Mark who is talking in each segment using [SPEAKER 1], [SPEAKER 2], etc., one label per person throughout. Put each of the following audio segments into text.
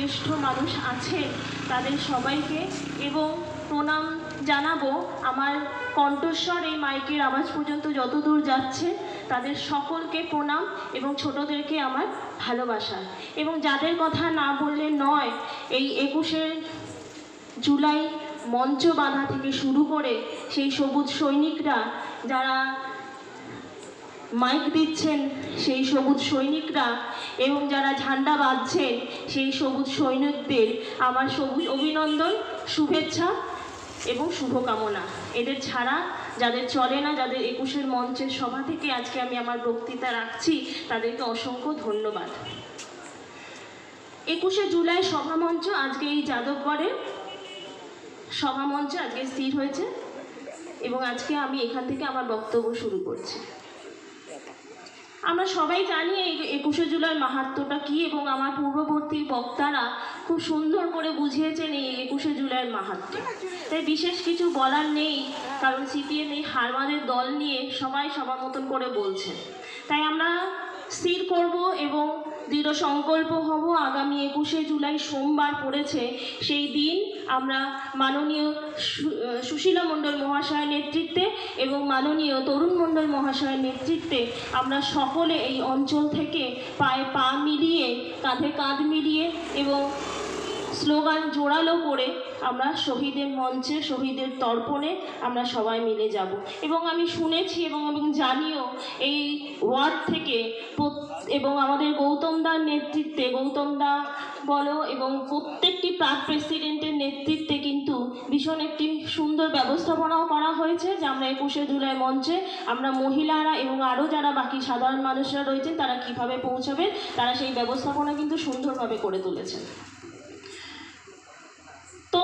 [SPEAKER 1] শ্রেষ্ঠ মানুষ আছেন তাদের সবাইকে, এবং প্রণাম জানাবো আমার কণ্ঠস্বর এই মাইকের আওয়াজ পর্যন্ত যতদূর যাচ্ছে তাদের সকলকে প্রণাম এবং ছোটদেরকে আমার ভালোবাসা। এবং যাদের কথা না বললে নয়, এই 21শে জুলাই মঞ্চ বাঁধা থেকে শুরু করে সেই সবুজ সৈনিকরা যারা মাইক দিচ্ছেন, সেই সবুজ সৈনিকরা এবং যারা ঝান্ডা বাঁধছেন সেই সবুজ সৈনিকদের আমার সবুজ অভিনন্দন, শুভেচ্ছা এবং শুভকামনা। এদের ছাড়া যাদের চলে না, যাদের 21শে মঞ্চের সভা থেকে আজকে আমি আমার বক্তৃতা রাখছি, তাদেরকে অসংখ্য ধন্যবাদ। 21শে জুলাই সভামঞ্চ আজকে এই যাদবগড়ের সভামঞ্চ আজকে স্থির হয়েছে এবং আজকে আমি এখান থেকে আমার বক্তব্য শুরু করছি। আমরা সবাই জানি এই 21শে জুলাই মাহাত্ম্যটা কী, এবং আমার পূর্ববর্তী বক্তারা খুব সুন্দর করে বুঝিয়েছেন এই 21শে জুলাইয়ের মাহাত্ম্য। তাই বিশেষ কিছু বলার নেই, কারণ সিপিএম এই হারমাদের দল নিয়ে সবাই সবার মতন করে বলছে। তাই আমরা স্থির করব এবং দৃঢ় সংকল্প হব, আগামী 21শে জুলাই সোমবার পড়েছে, সেই দিন আমরা মাননীয় সুশীলা মণ্ডল মহাশয়ের নেতৃত্বে এবং মাননীয় তরুণ মণ্ডল মহাশয়ের নেতৃত্বে আমরা সকলে এই অঞ্চল থেকে পায়ে পা মিলিয়ে, কাঁধে কাঁধ মিলিয়ে এবং স্লোগান জোরালো করে আমরা শহীদের মঞ্চে, শহীদের তর্পণে আমরা সবাই মিলে যাব। এবং আমি শুনেছি এবং জানিও এই ওয়ার্ড থেকে এবং আমাদের গৌতমদার নেতৃত্বে, গৌতমদা বলো এবং প্রত্যেকটি প্রাক প্রেসিডেন্টের নেতৃত্বে কিন্তু ভীষণ একটি সুন্দর ব্যবস্থাপনাও করা হয়েছে, যে আমরা 21শে জুলাই মঞ্চে আমরা মহিলারা এবং আরও যারা বাকি সাধারণ মানুষরা রয়েছেন তারা কিভাবে পৌঁছাবে, তারা সেই ব্যবস্থাপনা কিন্তু সুন্দরভাবে করে তুলেছেন। তো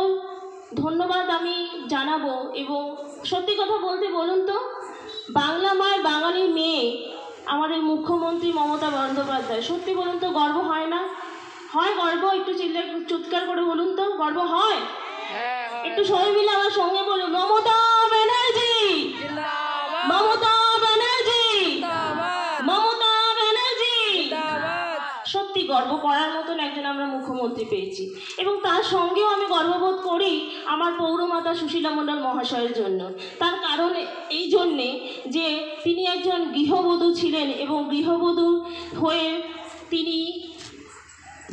[SPEAKER 1] ধন্যবাদ আমি জানাবো। এবং সত্যি কথা বলতে, বলুন তো, বাংলা মায়ের বাঙালি মেয়ে আমাদের মুখ্যমন্ত্রী মমতা বন্দ্যোপাধ্যায়, সত্যি বলুন তো গর্ব হয় না? হয় গর্ব? একটু চিৎকার করে বলুন তো, গর্ব হয়? একটু সবাই মিলে আমার সঙ্গে বলুন, মমতা ব্যানার্জি, মমতা ব্যানার্জি, মমতা ব্যানার্জি। সত্যি গর্ব করার মতন একজন আমরা মুখ্যমন্ত্রী পেয়েছি। এবং তার সঙ্গেও আমি গর্ববোধ করি আমার পৌরমাতা সুশীলা মণ্ডল মহাশয়ের জন্য। তার কারণ এই জন্যে যে তিনি একজন গৃহবধূ ছিলেন এবং গৃহবধূ হয়ে তিনি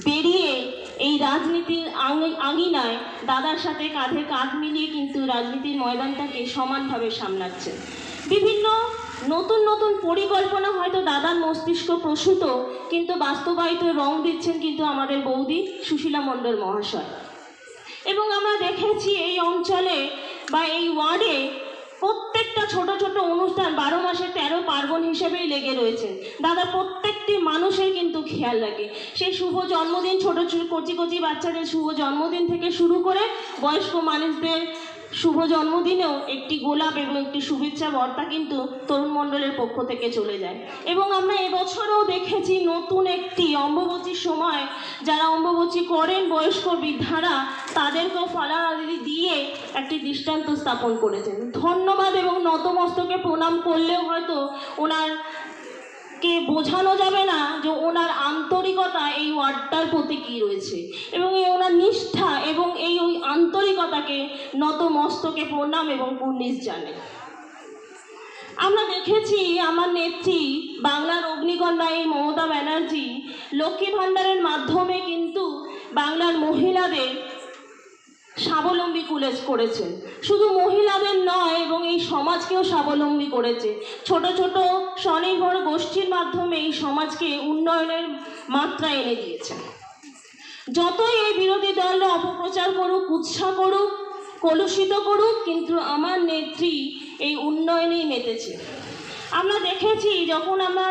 [SPEAKER 1] বেরিয়ে এই রাজনীতির আঙিনায় দাদার সাথে কাঁধে কাঁধ মিলিয়ে কিন্তু রাজনীতির ময়দানটাকে সমানভাবে সামলাচ্ছেন। বিভিন্ন নতুন নতুন পরিকল্পনা হয়তো দাদার মস্তিষ্ক প্রসূত, কিন্তু বাস্তবায়িত রং দিচ্ছেন কিন্তু আমাদের বৌদি সুশীলা মণ্ডল মহাশয়। এবং আমরা দেখেছি এই অঞ্চলে বা এই ওয়ার্ডে প্রত্যেকটা ছোট ছোট অনুষ্ঠান 12 মাসে 13 পার্বণ হিসেবেই লেগে রয়েছে। দাদা প্রত্যেকটি মানুষের কিন্তু খেয়াল রাখে। সেই শুভ জন্মদিন, ছোট কচি কচি বাচ্চাদের শুভ জন্মদিন থেকে শুরু করে বয়স্ক মানুষদের শুভ জন্মদিনেও একটি গোলাপ এবং একটি শুভেচ্ছা বার্তা কিন্তু তরুণ মণ্ডলের পক্ষ থেকে চলে যায়। এবং আমরা এবছরেও দেখেছি নতুন একটি অম্বুবাচীর সময় যারা অম্বুবাচী করেন বয়স্ক বৃদ্ধারা, তাদেরকেও ফলাহারি দিয়ে একটি দৃষ্টান্ত স্থাপন করেছেন। ধন্যবাদ এবং নতমস্তকে প্রণাম করলেও হয়তো ওনারকে বোঝানো যাবে না যে ওনার আন্তরিকতা এই ওয়ার্ডটার প্রতি কী রয়েছে, এবং এই ওনার নিষ্ঠা এবং এই আন্তরিকতাকে নতমস্তকে প্রণাম এবং কুর্নিশ জানাই। আমরা দেখেছি আমার নেত্রী বাংলার অগ্নিকন্যা এই মমতা ব্যানার্জি লক্ষ্মী ভাণ্ডারের মাধ্যমে কিন্তু বাংলার মহিলাদের স্বাবলম্বী করেছেন। শুধু মহিলাদের নয়, এবং এই সমাজকেও স্বাবলম্বী করেছে। ছোট ছোট স্বনির্ভর গোষ্ঠীর মাধ্যমে এই সমাজকে উন্নয়নের মাত্রা এনে দিয়েছে। যতই এই বিরোধী দলরা অপপ্রচার করুক, উৎসাহ করুক, কলুষিত করুক, কিন্তু আমার নেত্রী এই উন্নয়নেই মেতেছে। আমরা দেখেছি যখন আমরা